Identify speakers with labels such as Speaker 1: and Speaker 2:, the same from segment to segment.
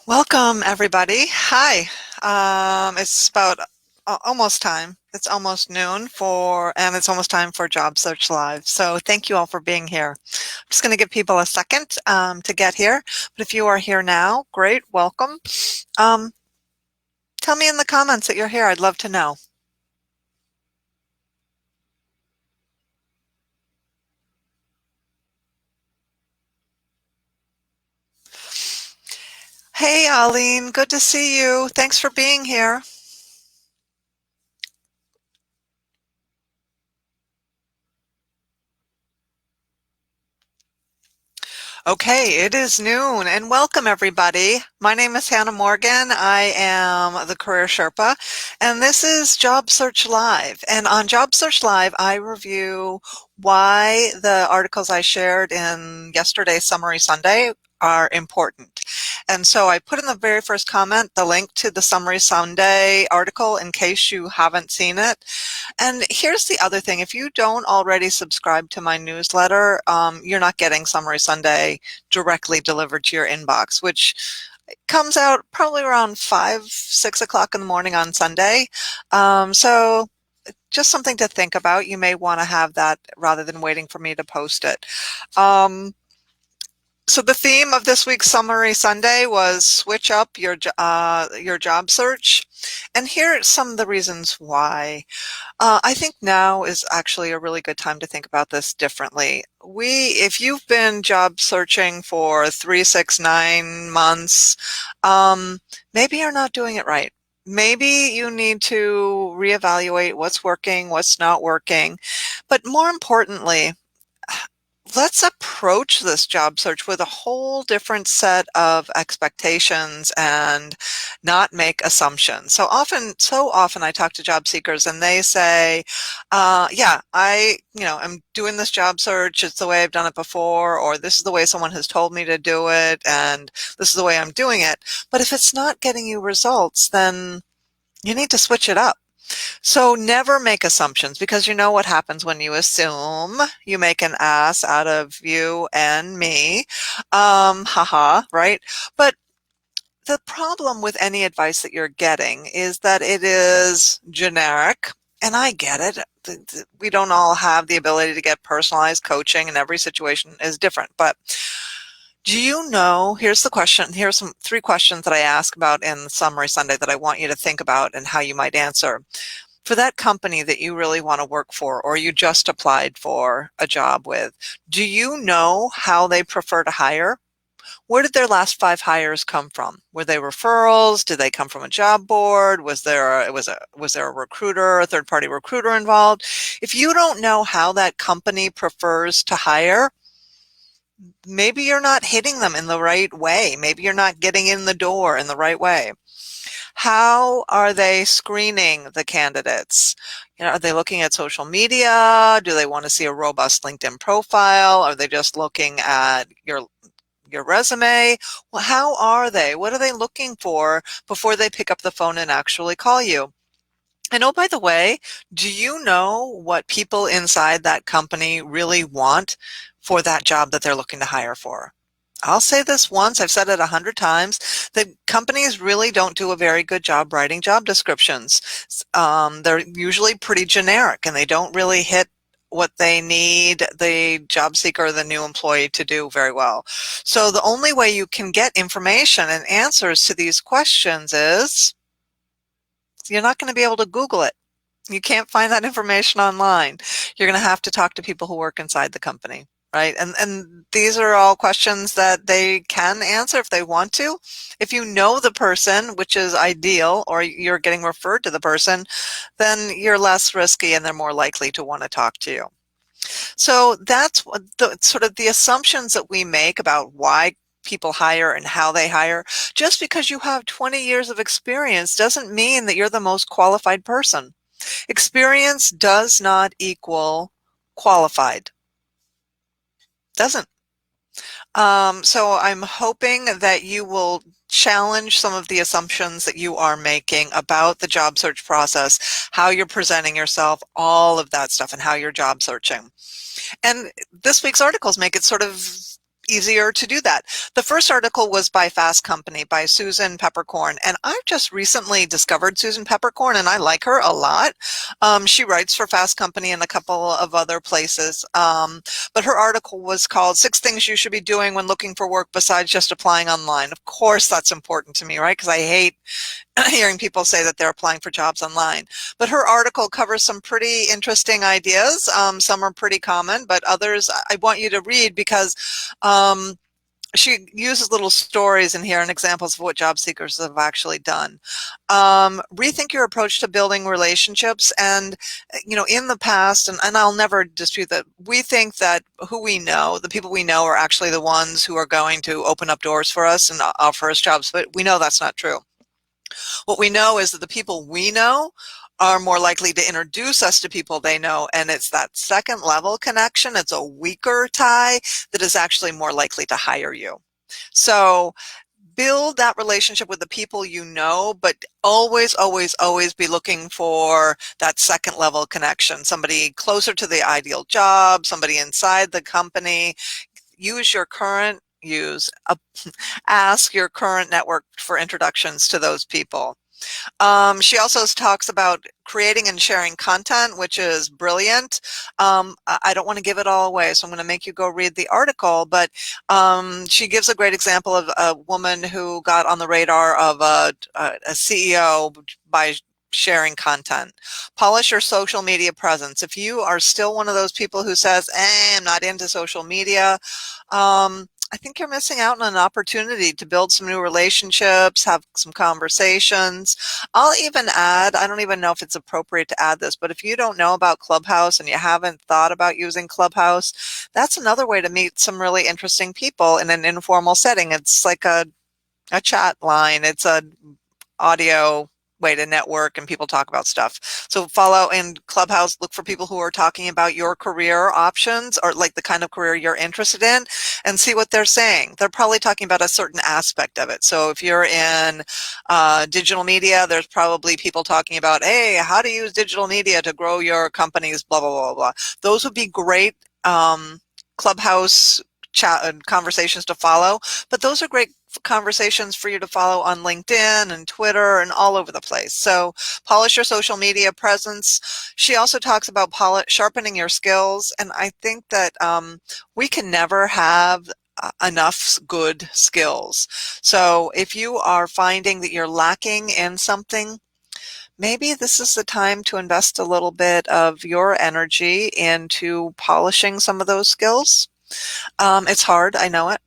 Speaker 1: Welcome, everybody. Hi. It's about almost time. It's almost noon and it's almost time for Job Search Live. So thank you all for being here. I'm just going to give people a second to get here. But if you are here now, great, welcome. Um, Tell me in the comments that you're here. I'd love to know. Hey, Aline, good to see you. Thanks for being here. Okay, it is noon and welcome everybody. My name is Hannah Morgan. I am the Career Sherpa and this is Job Search Live. And on Job Search Live, I review why the articles I shared in yesterday's Summary Sunday are important. And so I put in the very first comment the link to the Summary Sunday article in case you haven't seen it. And here's the other thing. If you don't already subscribe to my newsletter, you're not getting Summary Sunday directly delivered to your inbox, which comes out probably around 5, 6 o'clock in the morning on Sunday. So just something to think about. You may want to have that rather than waiting for me to post it. So the theme of this week's Summary Sunday was switch up your job search. And here are some of the reasons why. I think now is actually a really good time to think about this differently. If you've been job searching for 3, 6, 9 months, maybe you're not doing it right. Maybe you need to reevaluate what's working, what's not working. But more importantly, let's approach this job search with a whole different set of expectations and not make assumptions. So often I talk to job seekers and they say, yeah, I'm doing this job search. It's the way I've done it before, or this is the way someone has told me to do it, and this is the way I'm doing it. But if it's not getting you results, then you need to switch it up. So never make assumptions, because you know what happens when you assume. You make an ass out of you and me. Haha, right? But the problem with any advice that you're getting is that it is generic. And I get it. We don't all have the ability to get personalized coaching, and every situation is different. But do you know, here's the question, here's some 3 questions that I ask about in the Summary Sunday that I want you to think about and how you might answer. For that company that you really want to work for, or you just applied for a job with, do you know how they prefer to hire? Where did their last 5 hires come from? Were they referrals? Did they come from a job board? Was there a recruiter, a third-party recruiter involved? If you don't know how that company prefers to hire, maybe you're not hitting them in the right way. Maybe you're not getting in the door in the right way. How are they screening the candidates? Are they looking at social media? Do they want to see a robust LinkedIn profile? Are they just looking at your resume? Well, how are they? What are they looking for before they pick up the phone and actually call you? And oh, by the way, do you know what people inside that company really want for that job that they're looking to hire for? I'll say this once, I've said it 100 times, that companies really don't do a very good job writing job descriptions. They're usually pretty generic and they don't really hit what they need the job seeker or the new employee to do very well. So the only way you can get information and answers to these questions is you're not going to be able to Google it. You can't find that information online. You're going to have to talk to people who work inside the company, right? And these are all questions that they can answer if they want to. If you know the person, which is ideal, or you're getting referred to the person, then you're less risky and they're more likely to want to talk to you. So that's what the assumptions that we make about why people hire and how they hire. Just because you have 20 years of experience doesn't mean that you're the most qualified person. Experience does not equal qualified. Doesn't. So I'm hoping that you will challenge some of the assumptions that you are making about the job search process, how you're presenting yourself, all of that stuff, and how you're job searching. And this week's articles make it sort of easier to do that. The first article was by Fast Company by Susan Peppercorn, and I've just recently discovered Susan Peppercorn, and I like her a lot. She writes for Fast Company and a couple of other places, but her article was called Six Things You Should Be Doing When Looking for Work Besides Just Applying Online. Of course, that's important to me, right? Because I hate hearing people say that they're applying for jobs online. But her article covers some pretty interesting ideas. Some are pretty common, but others I want you to read because she uses little stories in here and examples of what job seekers have actually done. Rethink your approach to building relationships. And, in the past, and I'll never dispute that, we think that who we know, the people we know, are actually the ones who are going to open up doors for us and offer us jobs. But we know that's not true. What we know is that the people we know are more likely to introduce us to people they know, and it's that second level connection. It's a weaker tie that is actually more likely to hire you. So build that relationship with the people you know, but always, always, always be looking for that second level connection, somebody closer to the ideal job, somebody inside the company. Ask your current network for introductions to those people. She also talks about creating and sharing content, which is brilliant. I don't want to give it all away, so I'm going to make you go read the article, but she gives a great example of a woman who got on the radar of a CEO by sharing content. Polish your social media presence. If you are still one of those people who says, I'm not into social media, I think you're missing out on an opportunity to build some new relationships, have some conversations. I'll even add, I don't even know if it's appropriate to add this, but if you don't know about Clubhouse and you haven't thought about using Clubhouse, that's another way to meet some really interesting people in an informal setting. It's like a chat line. It's a audio way to network and people talk about stuff. So follow in Clubhouse, look for people who are talking about your career options or like the kind of career you're interested in and see what they're saying. They're probably talking about a certain aspect of it. So if you're in digital media, there's probably people talking about, hey, how to use digital media to grow your company's blah, blah, blah, blah. Those would be great Clubhouse chat conversations to follow, but those are great conversations for you to follow on LinkedIn and Twitter and all over the place. So polish your social media presence. She also talks about sharpening your skills. And I think that we can never have enough good skills. So if you are finding that you're lacking in something, maybe this is the time to invest a little bit of your energy into polishing some of those skills. It's hard, I know it.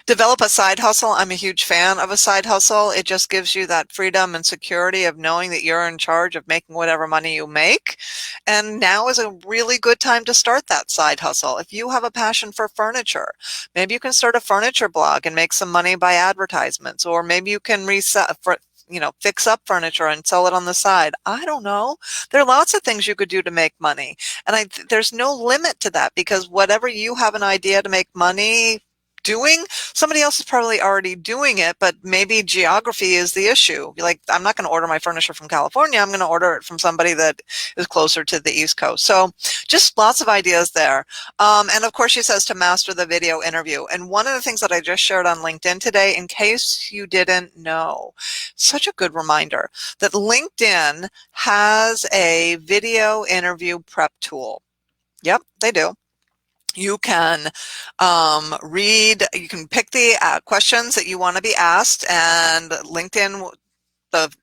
Speaker 1: Develop a side hustle. I'm a huge fan of a side hustle. It just gives you that freedom and security of knowing that you're in charge of making whatever money you make. And now is a really good time to start that side hustle. If you have a passion for furniture, maybe you can start a furniture blog and make some money by advertisements, or maybe you can fix up furniture and sell it on the side. I don't know. There are lots of things you could do to make money. And there's no limit to that, because whatever you have an idea to make money doing, somebody else is probably already doing it, but maybe geography is the issue. Like, I'm not going to order my furniture from California. I'm going to order it from somebody that is closer to the East Coast. So just lots of ideas there. And of course, she says to master the video interview. And one of the things that I just shared on LinkedIn today, in case you didn't know, such a good reminder that LinkedIn has a video interview prep tool. Yep, they do. You can you can pick the questions that you want to be asked, and LinkedIn,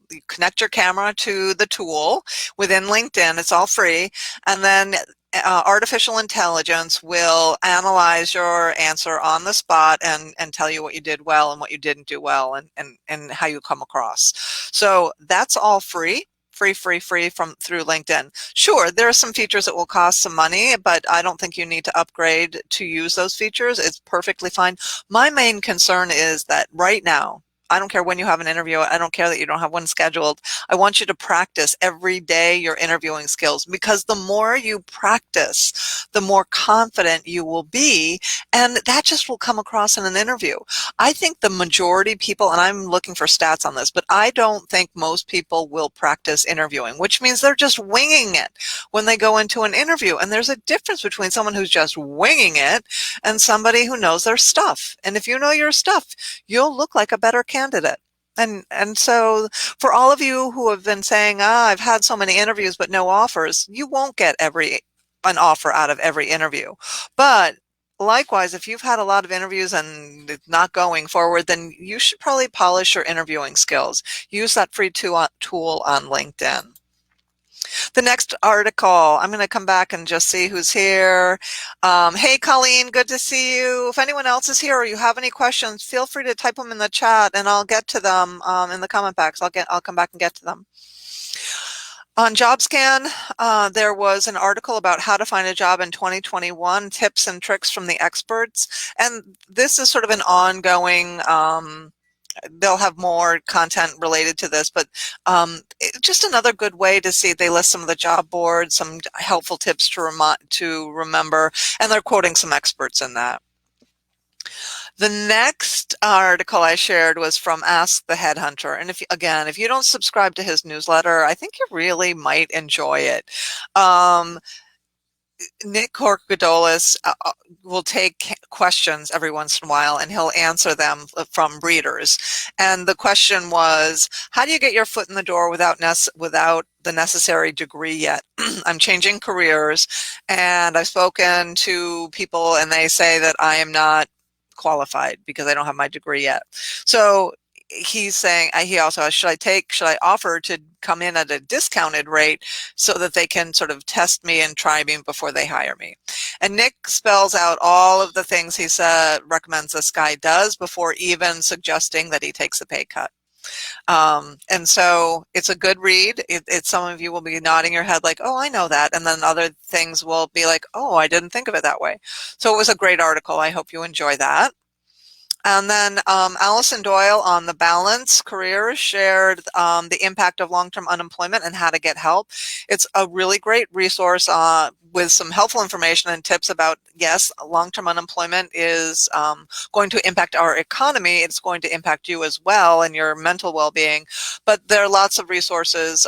Speaker 1: you connect your camera to the tool within LinkedIn. It's all free. And then artificial intelligence will analyze your answer on the spot and tell you what you did well and what you didn't do well, and how you come across. So that's all free. Free through LinkedIn. Sure, there are some features that will cost some money, but I don't think you need to upgrade to use those features. It's perfectly fine. My main concern is that right now, I don't care when you have an interview. I don't care that you don't have one scheduled. I want you to practice every day your interviewing skills, because the more you practice, the more confident you will be. And that just will come across in an interview. I think the majority people, and I'm looking for stats on this, but I don't think most people will practice interviewing, which means they're just winging it when they go into an interview. And there's a difference between someone who's just winging it and somebody who knows their stuff. And if you know your stuff, you'll look like a better candidate. And so for all of you who have been saying, I've had so many interviews but no offers, you won't get an offer out of every interview. But likewise, if you've had a lot of interviews and it's not going forward, then you should probably polish your interviewing skills. Use that free tool on LinkedIn. The next article, I'm going to come back and just see who's here. Hey, Colleen, good to see you. If anyone else is here or you have any questions, feel free to type them in the chat and I'll get to them in the comment box. I'll come back and get to them. On JobScan, there was an article about how to find a job in 2021, tips and tricks from the experts. And this is sort of an ongoing, they'll have more content related to this, but just another good way to see. They list some of the job boards, some helpful tips to remember, and they're quoting some experts in that. The next article I shared was from Ask the Headhunter. And if you don't subscribe to his newsletter, I think you really might enjoy it. Nick Korkodolis will take questions every once in a while and he'll answer them from readers. And the question was, how do you get your foot in the door without the necessary degree yet? I'm changing careers and I've spoken to people and they say that I am not qualified because I don't have my degree yet. So he's saying, he also asked, should I offer to come in at a discounted rate so that they can sort of test me and try me before they hire me? And Nick spells out all of the things he recommends this guy does before even suggesting that he takes a pay cut. And so it's a good read. Some of you will be nodding your head like, oh, I know that. And then other things will be like, oh, I didn't think of it that way. So it was a great article. I hope you enjoy that. And then Allison Doyle on The Balance Career shared the impact of long-term unemployment and how to get help. It's a really great resource with some helpful information and tips about, yes, long-term unemployment is going to impact our economy. It's going to impact you as well and your mental well-being. But there are lots of resources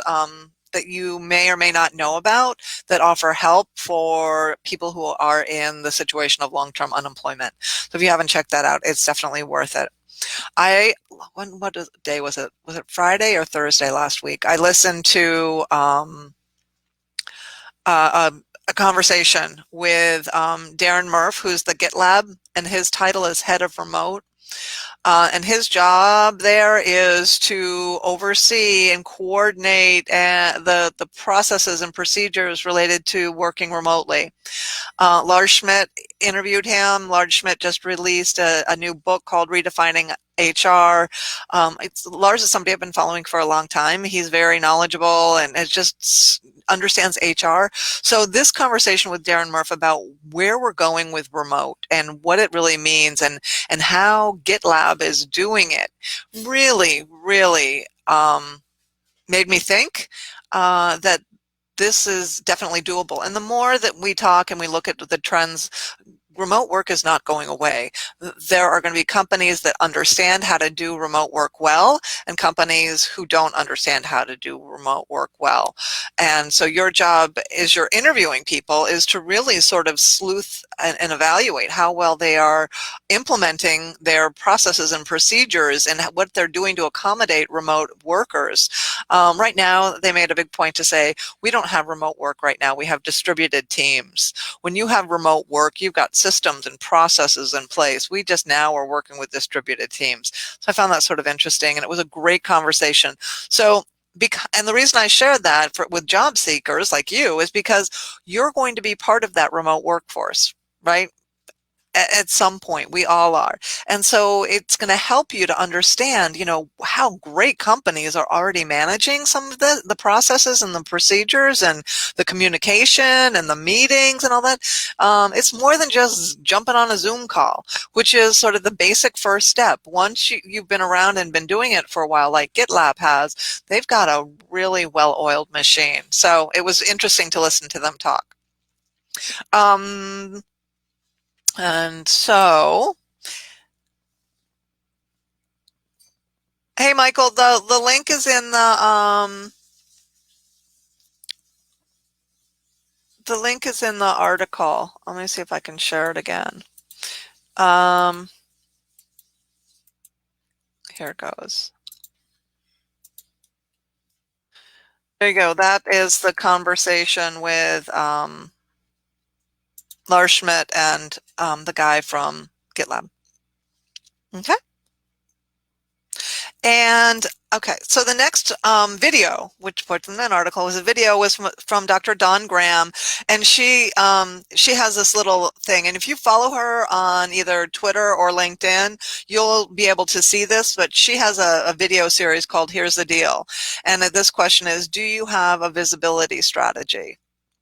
Speaker 1: that you may or may not know about that offer help for people who are in the situation of long-term unemployment. So if you haven't checked that out, it's definitely worth it. What day was it? Was it Friday or Thursday last week? I listened to a conversation with Darren Murph, who's the GitLab, and his title is Head of Remote. And his job there is to oversee and coordinate the processes and procedures related to working remotely. Lars Schmidt interviewed him. Lars Schmidt just released a new book called Redefining HR. Lars is somebody I've been following for a long time. He's very knowledgeable and just understands HR. So this conversation with Darren Murph about where we're going with remote and what it really means and how GitLab is doing it really, really made me think that this is definitely doable. And the more that we talk and we look at the trends, remote work is not going away. There are going to be companies that understand how to do remote work well and companies who don't understand how to do remote work well. And so your job as you're interviewing people is to really sort of sleuth and evaluate how well they are implementing their processes and procedures and what they're doing to accommodate remote workers. Right now, they made a big point to say, we don't have remote work right now. We have distributed teams. When you have remote work, you've got systems and processes in place. We just now are working with distributed teams. So I found that sort of interesting, and it was a great conversation. So, and the reason I shared that with job seekers like you is because you're going to be part of that remote workforce, right? at some point. We all are. And so it's going to help you to understand, how great companies are already managing some of the processes and the procedures and the communication and the meetings and all that. It's more than just jumping on a Zoom call, which is sort of the basic first step. Once you've been around and been doing it for a while, like GitLab has, they've got a really well-oiled machine. So it was interesting to listen to them talk. Um, and so, hey, Michael, the link is in the link is in the article. Let me see if I can share it again. Um, Here it goes. There you go. That is the conversation with Lars Schmidt and the guy from GitLab. Okay. And okay, so the next video, which was in that article, was from Dr. Dawn Graham, and she has this little thing. And if you follow her on either Twitter or LinkedIn, you'll be able to see this. But she has a video series called "Here's the Deal," and this question is: do you have a visibility strategy?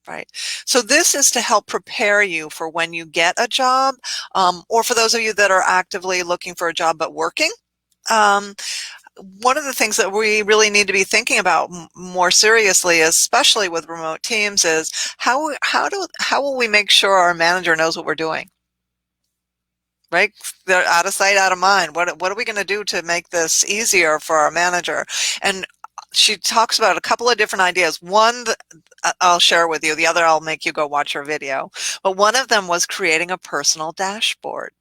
Speaker 1: Right. So this is to help prepare you for when you get a job, or for those of you that are actively looking for a job but working. Um, One of the things that we really need to be thinking about more seriously, especially with remote teams, is how will we make sure our manager knows what we're doing? Right? They're out of sight, out of mind. What are we going to do to make this easier for our manager? And she talks about a couple of different ideas. One that I'll share with you. The other I'll make you go watch her video. But one of them was creating a personal dashboard.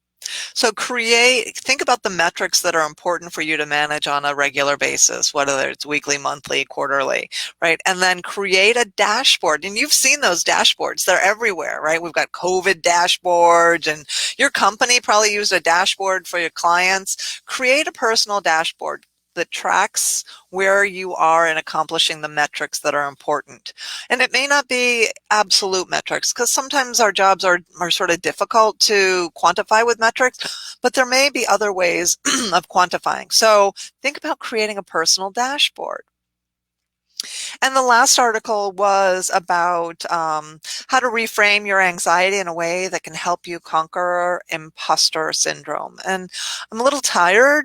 Speaker 1: So think about the metrics that are important for you to manage on a regular basis, whether it's weekly, monthly, quarterly, right? And then create a dashboard. And you've seen those dashboards. They're everywhere, right? We've got COVID dashboards, and your company probably used a dashboard for your clients. Create a personal dashboard that tracks where you are in accomplishing the metrics that are important. And it may not be absolute metrics, because sometimes our jobs are sort of difficult to quantify with metrics, but there may be other ways of quantifying. So think about creating a personal dashboard. And the last article was about how to reframe your anxiety in a way that can help you conquer imposter syndrome. And I'm a little tired,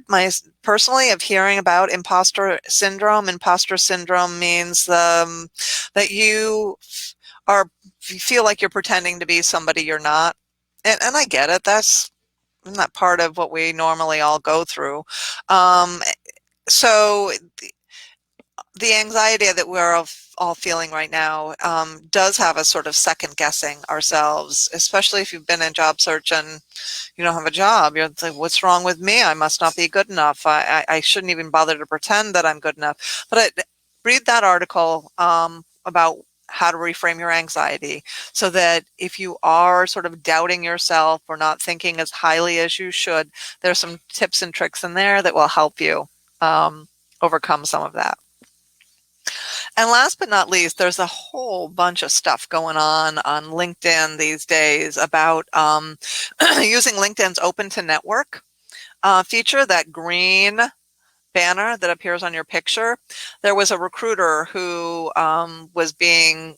Speaker 1: personally, of hearing about imposter syndrome. Imposter syndrome means that you feel like you're pretending to be somebody you're not. And I get it. That's not part of what we normally all go through. Um, so the anxiety that we're all feeling right now does have us sort of second guessing ourselves, especially if you've been in job search and you don't have a job. You're like, what's wrong with me? I must not be good enough. I shouldn't even bother to pretend that I'm good enough. But read that article about how to reframe your anxiety, so that if you are sort of doubting yourself or not thinking as highly as you should, there's some tips and tricks in there that will help you overcome some of that. And last but not least, there's a whole bunch of stuff going on LinkedIn these days about using LinkedIn's Open to Network feature, that green banner that appears on your picture. There was a recruiter who was being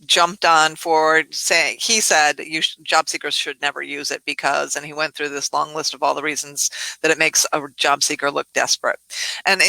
Speaker 1: jumped on for saying, he said job seekers should never use it because, and he went through this long list of all the reasons that it makes a job seeker look desperate. And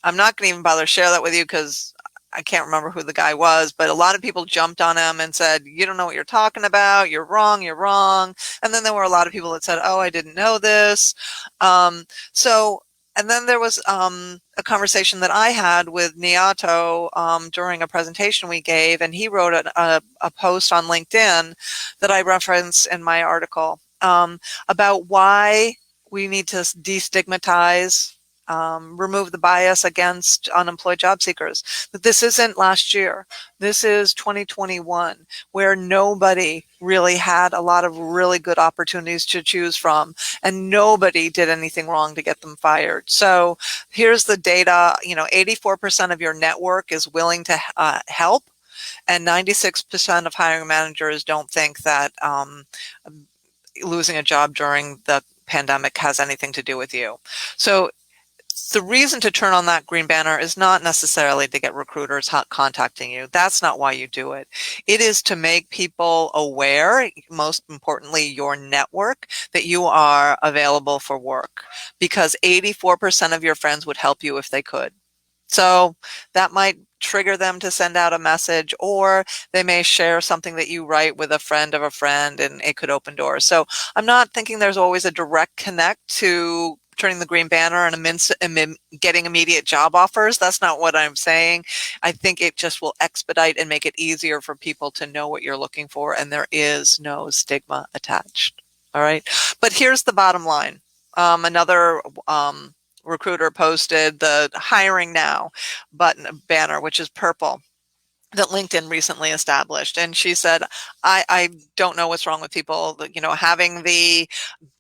Speaker 1: I'm not going to even bother to share that with you because I can't remember who the guy was, but a lot of people jumped on him and said, you don't know what you're talking about. You're wrong. You're wrong. And then there were a lot of people that said, oh, I didn't know this. And then there was a conversation that I had with Niato during a presentation we gave, and he wrote a post on LinkedIn that I reference in my article about why we need to destigmatize, remove the bias against unemployed job seekers. But this isn't last year. This is 2021, where nobody really had a lot of really good opportunities to choose from, and nobody did anything wrong to get them fired. So here's the data. 84% of your network is willing to help, and 96% of hiring managers don't think that losing a job during the pandemic has anything to do with you. So the reason to turn on that green banner is not necessarily to get recruiters contacting you. That's not why you do it. It is to make people aware, most importantly, your network, that you are available for work, because 84% of your friends would help you if they could. So that might trigger them to send out a message, or they may share something that you write with a friend of a friend, and it could open doors. So I'm not thinking there's always a direct connect to turning the green banner and getting immediate job offers. That's not what I'm saying. I think it just will expedite and make it easier for people to know what you're looking for, and there is no stigma attached. All right. But here's the bottom line. Another recruiter posted the hiring now button banner, which is purple, that LinkedIn recently established. And she said, I don't know what's wrong with people. Having the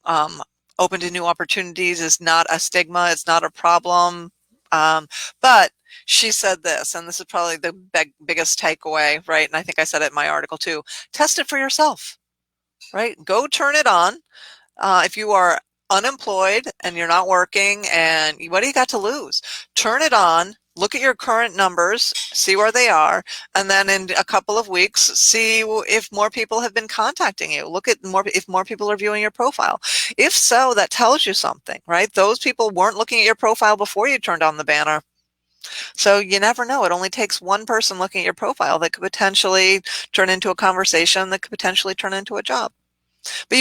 Speaker 1: um, open to new opportunities is not a stigma. It's not a problem. But she said this, and this is probably the biggest takeaway, right? And I think I said it in my article too. Test it for yourself, right? Go turn it on. If you are unemployed and you're not working, and what do you got to lose? Turn it on, look at your current numbers, see where they are, and then in a couple of weeks, see if more people have been contacting you. Look at if more people are viewing your profile. If so, that tells you something, right? Those people weren't looking at your profile before you turned on the banner. So you never know. It only takes one person looking at your profile that could potentially turn into a conversation, that could potentially turn into a job. But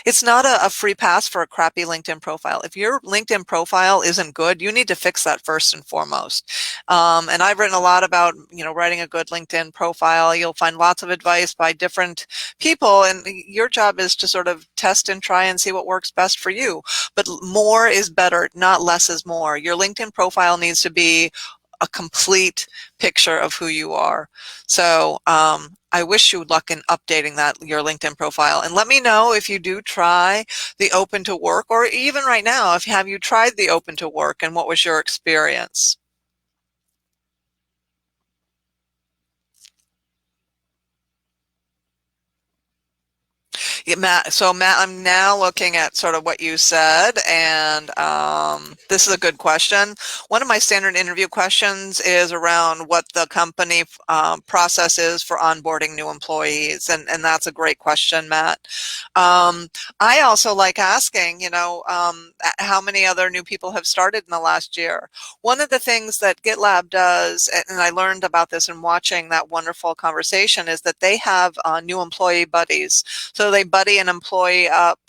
Speaker 1: it's not a free pass for a crappy LinkedIn profile. If your LinkedIn profile isn't good, you need to fix that first and foremost. And I've written a lot about, writing a good LinkedIn profile. You'll find lots of advice by different people, and your job is to sort of test and try and see what works best for you. But more is better, not less is more. Your LinkedIn profile needs to be a complete picture of who you are. So I wish you luck in updating your LinkedIn profile. And let me know if you do try the open to work, or even right now, have you tried the open to work and what was your experience? Yeah, Matt, I'm now looking at sort of what you said, and this is a good question. One of my standard interview questions is around what the company process is for onboarding new employees, and that's a great question, Matt. I also like asking, how many other new people have started in the last year. One of the things that GitLab does, and I learned about this in watching that wonderful conversation, is that they have new employee buddies. So they buddy an employee up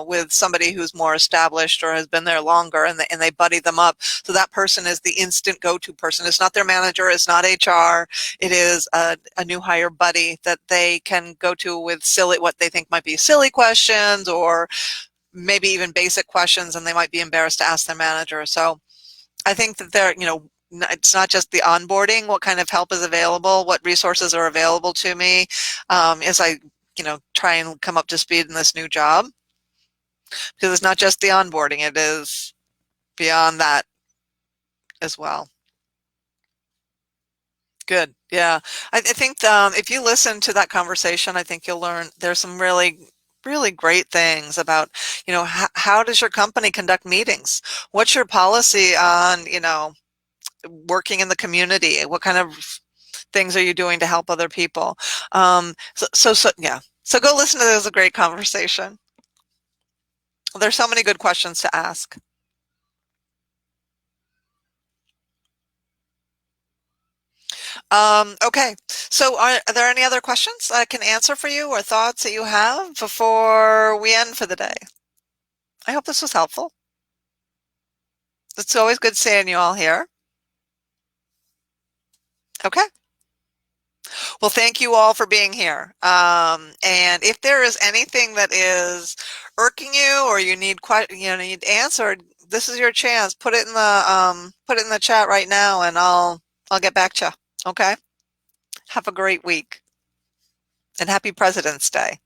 Speaker 1: with somebody who's more established or has been there longer, and they buddy them up. So that person is the instant go-to person. It's not their manager, it's not HR. It is a new hire buddy that they can go to with what they think might be silly questions, or maybe even basic questions, and they might be embarrassed to ask their manager. So I think that it's not just the onboarding, what kind of help is available, what resources are available to me as I try and come up to speed in this new job, because it's not just the onboarding, it is beyond that as well. Good. Yeah. I think if you listen to that conversation, I think you'll learn there's some really, really great things about, how does your company conduct meetings? What's your policy on, working in the community? What kind of things are you doing to help other people? Yeah. So go listen to this. It was a great conversation. There's so many good questions to ask. Okay, so are there any other questions I can answer for you, or thoughts that you have before we end for the day? I hope this was helpful. It's always good seeing you all here. Okay. Well, thank you all for being here. And if there is anything that is irking you, or you need answered, this is your chance. Put it in the chat right now, and I'll get back to you. Okay. Have a great week, and happy President's Day.